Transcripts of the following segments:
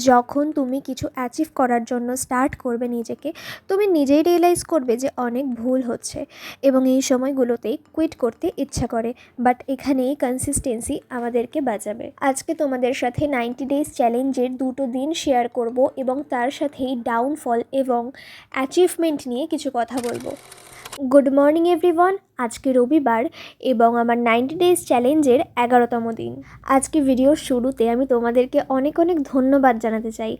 যখন তুমি কিছু অ্যাচিভ করার জন্য স্টার্ট করবে নিজেকে, তুমি নিজেই রিয়েলাইজ করবে যে অনেক ভুল হচ্ছে এবং এই সময়গুলোতেই কুইট করতে ইচ্ছা করে। বাট এখানেই কনসিস্টেন্সি আমাদেরকে বাঁচাবে। আজকে তোমাদের সাথে 90 ডেজ চ্যালেঞ্জের 2টো দিন শেয়ার করব এবং তার সাথেই ডাউনফল এবং অ্যাচিভমেন্ট নিয়ে কিছু কথা বলবো। Good morning everyone. আজকে রবিবার এবং আমার 90 ডেজ চ্যালেঞ্জের 11তম দিন। আজকে ভিডিওর শুরুতে আমি তোমাদেরকে অনেক অনেক ধন্যবাদ জানাতে চাই,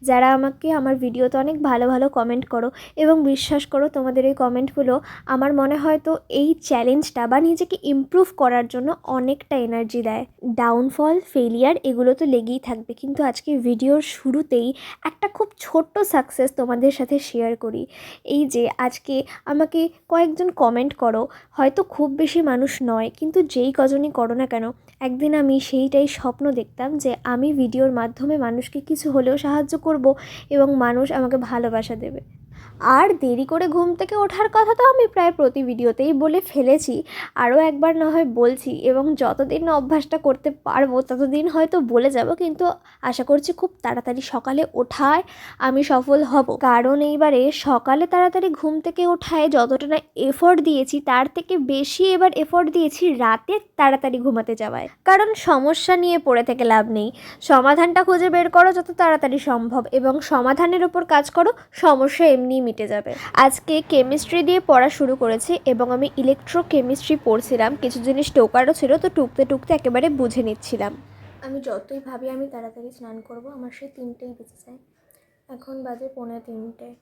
যারা আমাকে আমার ভিডিওতে অনেক ভালো ভালো কমেন্ট করো এবং বিশ্বাস করো তোমাদের এই কমেন্টগুলো আমার মনে হয় তো এই চ্যালেঞ্জটা বা নিজেকে ইমপ্রুভ করার জন্য অনেকটা এনার্জি দেয়। ডাউনফল, ফেলিয়ার এগুলো তো লেগেই থাকবে, কিন্তু আজকে ভিডিওর শুরুতেই একটা খুব ছোট্ট সাকসেস তোমাদের সাথে শেয়ার করি। এই যে আজকে আমাকে কয়েকজন কমেন্ট করো, হয়তো খুব বেশি মানুষ নয়, কিন্তু যেই কজনই করো না কেন, একদিন আমি সেইটাই স্বপ্ন দেখতাম যে আমি ভিডিওর মাধ্যমে মানুষকে কিছু হলেও সাহায্য করব এবং মানুষ আমাকে ভালোবাসা দেবে। আর দেরি করে ঘুম থেকে ওঠার কথা তো আমি প্রায় প্রতি ভিডিওতেই বলে ফেলেছি, আরও একবার না হয় বলছি, এবং যতদিন না অভ্যাসটা করতে পারবো ততদিন হয়তো বলে যাব, কিন্তু আশা করছি খুব তাড়াতাড়ি সকালে ওঠায় আমি সফল হব। কারণ এইবারে সকালে তাড়াতাড়ি ঘুম থেকে ওঠায় যতটা না এফোর্ট দিয়েছি, তার থেকে বেশি এবার এফোর্ট দিয়েছি রাতে তাড়াতাড়ি ঘুমাতে যাওয়ায়। কারণ সমস্যা নিয়ে পড়ে থেকে লাভ নেই, সমাধানটা খুঁজে বের করো যত তাড়াতাড়ি সম্ভব এবং সমাধানের ওপর কাজ করো, সমস্যা এমনিই মিটে যাবে। আজকে কেমিস্ট্রি দিয়ে পড়া শুরু করেছি এবং আমি ইলেকট্রোকেমিস্ট্রি পড়ছিলাম, কিছু জিনিস টোকারও ছিল, তো টুকতে টুকতে একেবারে বুঝে নিচ্ছিলাম। আমি যতই ভাবি আমি তাড়াতাড়ি স্নান করব, আমার সেই 3টেই বেঁচে যায়। এখন বাজে 2:45।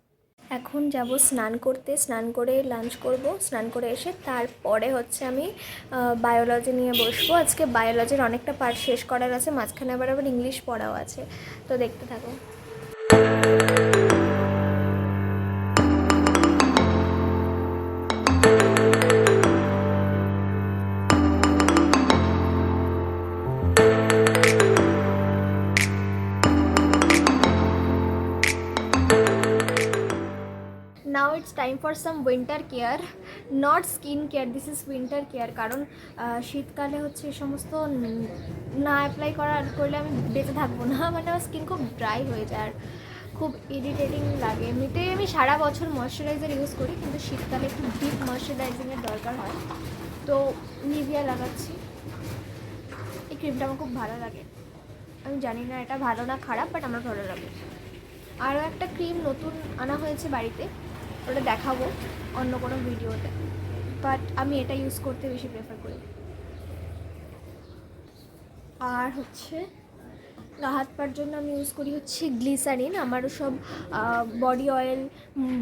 এখন যাব স্নান করতে, স্নান করে লাঞ্চ করব, স্নান করে এসে তারপরে হচ্ছে আমি বায়োলজি নিয়ে বসবো। আজকে বায়োলজির অনেকটা পার্ট শেষ করার আছে, মাঝখানে আবার ইংলিশ পড়াও আছে, তো দেখতে থাকো। Now it's time for some winter care, not skin care, this is winter care। কারণ শীতকালে হচ্ছে এই সমস্ত না অ্যাপ্লাই করলে আমি বেঁচে থাকবো না, মানে আমার স্কিন খুব ড্রাই হয়ে যায় আর খুব ইরিটেটিং লাগে। এমনিতেই আমি সারা বছর ময়শ্চারাইজার ইউজ করি, কিন্তু শীতকালে একটু ডিপ ময়শ্চারাইজিংয়ের দরকার হয়, তো নিভিয়া লাগাচ্ছি। এই ক্রিমটা আমার খুব ভালো লাগে, আমি জানি না এটা ভালো না খারাপ, বাট আমার ভালো লাগে। আরও একটা ক্রিম নতুন আনা হয়েছে বাড়িতে, ওটা দেখাবো অন্য কোনো ভিডিওতে, বাট আমি এটা ইউজ করতে বেশি প্রেফার করি। আর হচ্ছে গা হাত পার জন্য আমি ইউজ করি হচ্ছে গ্লিসারিন। আমারও সব বডি অয়েল,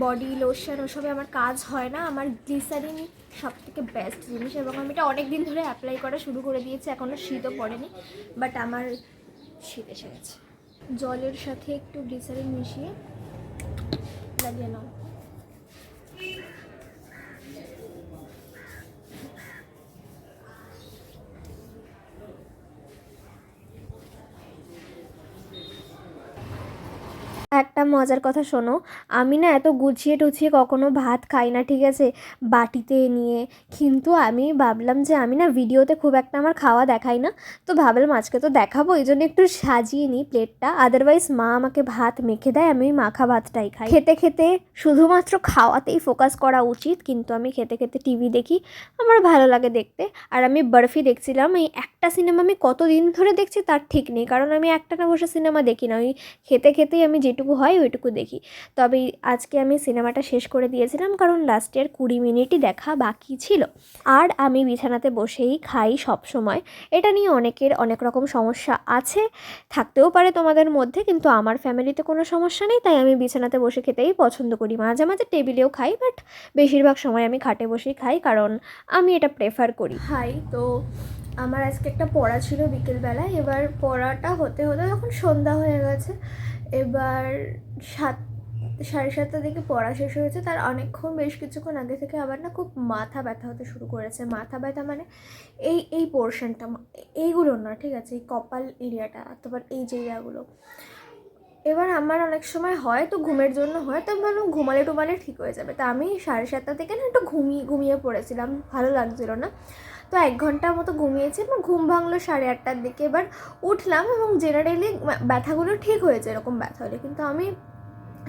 বডি লোশন ওসবে আমার কাজ হয় না, আমার গ্লিসারিন সব থেকে বেস্ট জিনিস এবং আমি এটা অনেক দিন ধরে অ্যাপ্লাই করা শুরু করে দিয়েছি। এখনও শীতও পড়েনি, বাট আমার শীত এসে গেছে। জলের সাথে একটু গ্লিসারিন মিশিয়ে লাগিয়ে নাও। একটা মজার কথা শোনো, আমি না এত গুছিয়ে টুছিয়ে কখনো ভাত খাই না, ঠিক আছে, বাটিতে নিয়ে। কিন্তু আমি ভাবলাম যে আমি না ভিডিওতে খুব একটা আমার খাওয়া দেখাই না, তো ভাবলাম আজকে তো দেখাবো, এই জন্য একটু সাজিয়ে নিই প্লেটটা। আদারওয়াইজ মা আমাকে ভাত মেখে দেয়, আমি মাখা ভাতটাই খাই। খেতে খেতে শুধুমাত্র খাওয়াতেই ফোকাস করা উচিত, কিন্তু আমি খেতে খেতে টিভি দেখি, আমার ভালো লাগে দেখতে। আর আমি বরফি দেখছিলাম, এই একটা সিনেমা আমি কতদিন ধরে দেখছি তার ঠিক নেই, কারণ আমি একটানা বসে সিনেমা দেখি না, ওই খেতে খেতেই আমি যেটুকু হয় ওইটুকু দেখি। তবে আজকে আমি সিনেমাটা শেষ করে দিয়েছিলাম, কারণ লাস্টের 20 মিনিটই দেখা বাকি ছিল। আর আমি বিছানাতে বসেই খাই সব সময়। এটা নিয়ে অনেকের অনেক রকম সমস্যা আছে, থাকতেও পারে তোমাদের মধ্যে, কিন্তু আমার ফ্যামিলিতে কোনো সমস্যা নেই, তাই আমি বিছানাতে বসে খেতেই পছন্দ করি। মাঝে মাঝে টেবিলেও খাই, বাট বেশিরভাগ সময় আমি খাটে বসেই খাই, কারণ আমি এটা প্রেফার করি। তো আমার আজকে একটা পড়া ছিল বিকেলবেলায়, এবার পড়াটা হতে হতে যখন সন্ধ্যা হয়ে গেছে, এবার 7:30টার দিকে পড়া শেষ হয়েছে, তার অনেকক্ষণ বেশ কিছুক্ষণ আগে থেকে আবার না খুব মাথা ব্যথা হতে শুরু করেছে। মাথা ব্যথা মানে এই পোর্শনটা, এইগুলো না, ঠিক আছে, এই কপাল এরিয়াটা, তারপর এই যে এরিয়াগুলো। এবার আমার অনেক সময় হয় তো ঘুমের জন্য হয়, তো আমি ভাবলাম ঘুমালে টুমালে ঠিক হয়ে যাবে, তা আমি 7:30 থেকে না একটু ঘুমিয়ে পড়েছিলাম, ভালো লাগছিল না। তো 1 ঘন্টার মতো ঘুমিয়েছি, আমার ঘুম ভাঙলো 8:30টার দিকে। এবার উঠলাম এবং জেনারেলি ব্যথাগুলো ঠিক হয়েছে এরকম ব্যথা হলে, কিন্তু আমি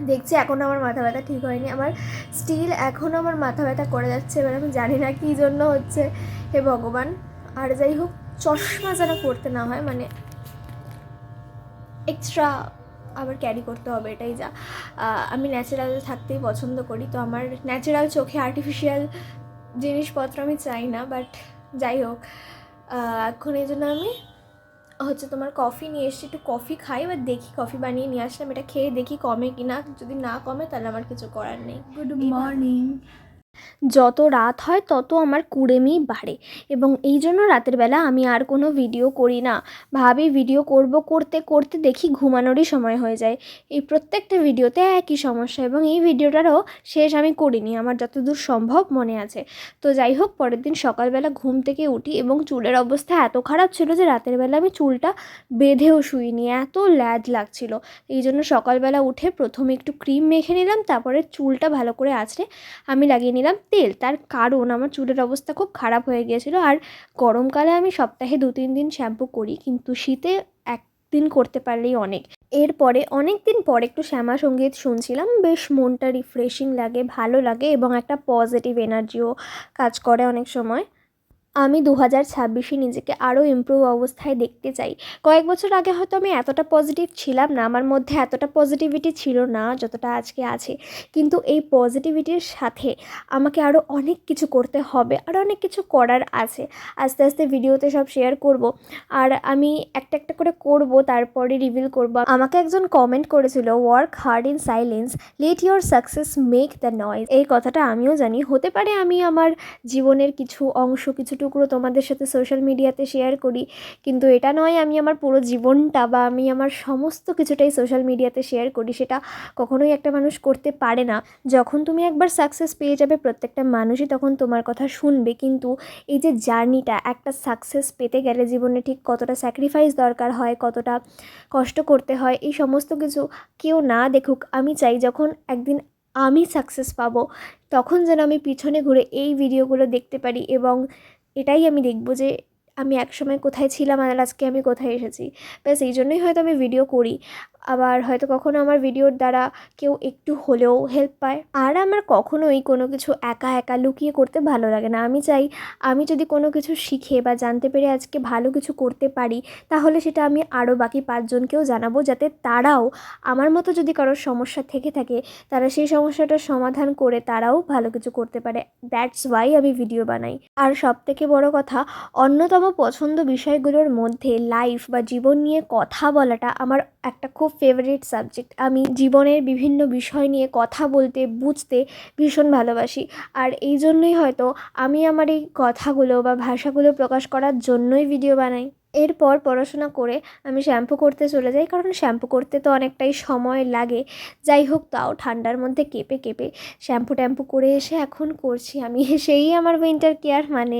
দেখছি এখনও আমার মাথা ব্যথা ঠিক হয়নি, আমার স্টিল এখনও আমার মাথা ব্যথা করে যাচ্ছে। এবার আমি জানি না কী জন্য হচ্ছে, হে ভগবান। আর যাই হোক, চশমা যেন পড়তে না হয়, মানে এক্সট্রা আবার ক্যারি করতে হবে, এটাই যা। আমি ন্যাচারাল থাকতেই পছন্দ করি, তো আমার ন্যাচারাল চোখে আর্টিফিশিয়াল জিনিসপত্র আমি চাই না। বাট যাই হোক, এখন এই জন্য আমি হচ্ছে তোমার কফি নিয়ে এসেছি, একটু কফি খাই, এবার দেখি, কফি বানিয়ে নিয়ে আসলাম, এটা খেয়ে দেখি কমে কি না। যদি না কমে তাহলে আমার কিছু করার নেই। Good morning. যত রাত হয় তত আমার কুড়েমি বাড়ে, এবং এই জন্য রাতের বেলা আমি আর কোনো ভিডিও করি না। ভাবি ভিডিও করব, করতে করতে দেখি ঘুমানোরই সময় হয়ে যায়। এই প্রত্যেকটা ভিডিওতে একই সমস্যা, এবং এই ভিডিওটারও শেষ আমি করিনি, আমার যতদূর সম্ভব মনে আছে। তো যাই হোক, পরের দিন সকালবেলা ঘুম থেকে উঠি এবং চুলের অবস্থা এত খারাপ ছিল যে রাতের বেলা আমি চুলটা বেঁধেও শুইনি, এত ল্যাজ লাগছিল। এই জন্য সকালবেলা উঠে প্রথমে একটু ক্রিম মেখে নিলাম, তারপরে চুলটা ভালো করে আঁচড়ে আমি লাগিয়ে নিলাম তেল। তার কারণ আমার চুলের অবস্থা খুব খারাপ হয়ে গিয়েছিলো, আর গরমকালে আমি সপ্তাহে 2-3 দিন শ্যাম্পু করি, কিন্তু শীতে একদিন করতে পারলেই অনেক। এরপরে অনেক দিন পর একটু শ্যামা সঙ্গীত শুনছিলাম, বেশ মনটা রিফ্রেশিং লাগে, ভালো লাগে, এবং একটা পজিটিভ এনার্জিও কাজ করে অনেক সময়। আমি 2026-এ নিজেকে আরও ইমপ্রুভ অবস্থায় দেখতে চাই। কয়েক বছর আগে হয়তো আমি এতটা পজিটিভ ছিলাম না, আমার মধ্যে এতটা পজিটিভিটি ছিল না যতটা আজকে আছে, কিন্তু এই পজিটিভিটির সাথে আমাকে আরও অনেক কিছু করতে হবে, আরও অনেক কিছু করার আছে। আস্তে আস্তে ভিডিওতে সব শেয়ার করব, আর আমি একটা একটা করে করব, তারপরে রিভিল করব। আমাকে একজন কমেন্ট করেছিল, work hard in silence, let your success make the noise. এই কথাটা আমিও জানি, হতে পারে আমি আমার জীবনের কিছু অংশ, কিছু টুকরো তোমাদের সাথে সোশ্যাল মিডিয়াতে শেয়ার করি, কিন্তু এটা নয় আমি আমার পুরো জীবনটা বা আমি আমার সমস্ত কিছুটাই সোশ্যাল মিডিয়াতে শেয়ার করি। সেটা কখনোই একটা মানুষ করতে পারে না। যখন তুমি একবার সাকসেস পেয়ে যাবে, প্রত্যেকটা মানুষই তখন তোমার কথা শুনবে, কিন্তু এই যে জার্নিটা, একটা সাকসেস পেতে গেলে জীবনে ঠিক কতটা স্যাক্রিফাইস দরকার হয়, কতটা কষ্ট করতে হয়, এই সমস্ত কিছু কেউ না দেখুক। আমি চাই যখন একদিন আমি সাকসেস পাবো, তখন যেন আমি পিছনে ঘুরে এই ভিডিওগুলো দেখতে পারি, এবং এটাই আমি দেখব যে আমি একসময় কোথায় ছিলাম আর আজকে আমি কোথায় এসেছি। ব্যাস এই জন্যই হয়তো আমি ভিডিও করি। আবার হয়তো কখনো আমার ভিডিওর দ্বারা কেউ একটু হলেও হেল্প পায়। আর আমার কখনোই কোনো কিছু একা একা লুকিয়ে করতে ভালো লাগে না। আমি চাই আমি যদি কোনো কিছু শিখে বা জানতে পেরে আজকে ভালো কিছু করতে পারি, তাহলে সেটা আমি আরও বাকি 5 জনকেও জানাবো, যাতে তারাও আমার মতো যদি কারোর সমস্যা থেকে থাকে, তারা সেই সমস্যাটার সমাধান করে তারাও ভালো কিছু করতে পারে। দ্যাটস ওয়াই আমি ভিডিও বানাই। আর সবথেকে বড় কথা, অন্যতম পছন্দ বিষয়গুলোর মধ্যে লাইফ বা জীবন নিয়ে কথা বলাটা আমার একটা খুব ফেভারিট সাবজেক্ট। আমি জীবনের বিভিন্ন বিষয় নিয়ে কথা বলতে, বুঝতে ভীষণ ভালোবাসি। আর এই জন্যই হয়তো আমি আমার এই কথাগুলো বা ভাষাগুলো প্রকাশ করার জন্যই ভিডিও বানাই। এরপর পড়াশোনা করে আমি শ্যাম্পু করতে চলে যাই, কারণ শ্যাম্পু করতে তো অনেকটাই সময় লাগে। যাই হোক, তাও ঠান্ডার মধ্যে কেঁপে কেঁপে শ্যাম্পু ট্যাম্পু করে এসে এখন করছি আমি সেই আমার উইন্টার কেয়ার, মানে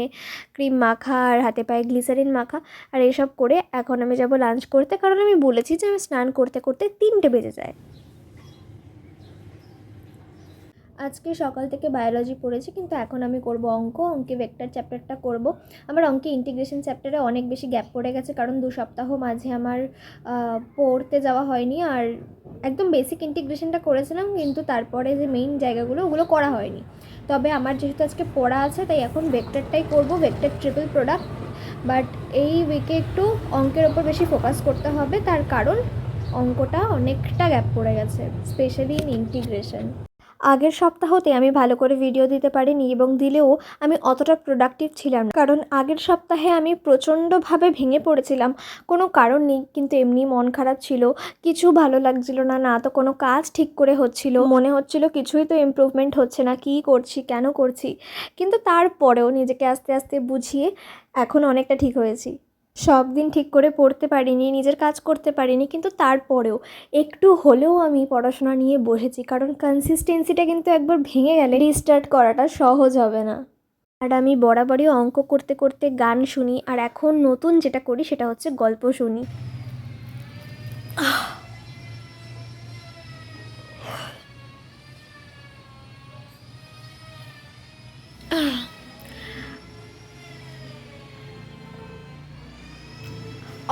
ক্রিম মাখা আর হাতে পায়ে গ্লিসারিন মাখা, আর এসব করে এখন আমি যাব লাঞ্চ করতে, কারণ আমি বলেছি যে আমি স্নান করতে করতে 3টে বেজে যায়। আজকে সকাল থেকে বায়োলজি পড়েছি, কিন্তু এখন আমি করব অঙ্ক। অঙ্কে ভেক্টর চ্যাপ্টারটা করব। আমার অঙ্কে ইন্টিগ্রেশন চ্যাপ্টারে অনেক বেশি গ্যাপ পড়ে গেছে, কারণ 2 সপ্তাহ মাঝে আমার পড়তে যাওয়া হয়নি। আর একদম বেসিক ইন্টিগ্রেশনটা করেছিলাম, কিন্তু তারপরে যে মেইন জায়গাগুলো ওগুলো করা হয়নি। তবে আমার যেহেতু আজকে পড়া আছে, তাই এখন ভেক্টরটাই করব, ভেক্টর ট্রিপল প্রোডাক্ট। বাট এই উইকে একটু অঙ্কের ওপর বেশি ফোকাস করতে হবে, তার কারণ অঙ্কটা অনেকটা গ্যাপ পড়ে গেছে, স্পেশালি ইন ইন্টিগ্রেশন। আগের সপ্তাহতে আমি ভালো করে ভিডিও দিতে পারিনি, এবং দিলেও আমি অতটা প্রোডাক্টিভ ছিলাম না, কারণ আগের সপ্তাহে আমি প্রচণ্ডভাবে ভেঙে পড়েছিলাম। কোনো কারণ নেই, কিন্তু এমনি মন খারাপ ছিল, কিছু ভালো লাগছিল না, না তো কোনো কাজ ঠিক করে হচ্ছিল, মনে হচ্ছিল কিছুই তো ইমপ্রুভমেন্ট হচ্ছে না, কী করছি, কেন করছি। কিন্তু তারপরেও নিজেকে আস্তে আস্তে বুঝিয়ে এখন অনেকটা ঠিক হয়েছি। সব দিন ঠিক করে পড়তে পারিনি, নিজের কাজ করতে পারিনি, কিন্তু তারপরেও একটু হলেও আমি পড়াশোনা নিয়ে বসেছি, কারণ কনসিস্টেন্সিটা কিন্তু একবার ভেঙে গেলে রিস্টার্ট করাটা সহজ হবে না। আর আমি বরাবরই অঙ্ক করতে করতে গান শুনি, আর এখন নতুন যেটা করি সেটা হচ্ছে গল্প শুনি।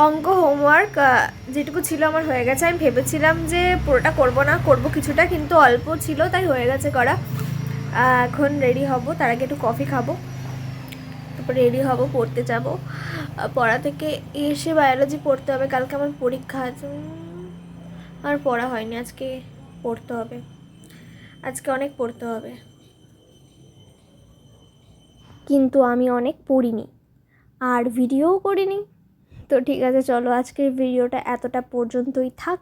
অঙ্ক হোমওয়ার্ক যেটুকু ছিল আমার হয়ে গেছে। আমি ভেবেছিলাম যে পুরোটা করব না, করব কিছুটা, কিন্তু অল্প ছিল তাই হয়ে গেছে করা। এখন রেডি হব, তার আগে একটু কফি খাবো, তারপর রেডি হব, পড়তে যাব। পড়া থেকে এসে বায়োলজি পড়তে হবে, কালকে আমার পরীক্ষা আছে। আর পড়া হয়নি, আজকে পড়তে হবে, আজকে অনেক পড়তে হবে। কিন্তু আমি অনেক পড়িনি আর ভিডিওও করিনি। তো ঠিক আছে, চলো আজকের ভিডিওটা এতটা পর্যন্তই থাক।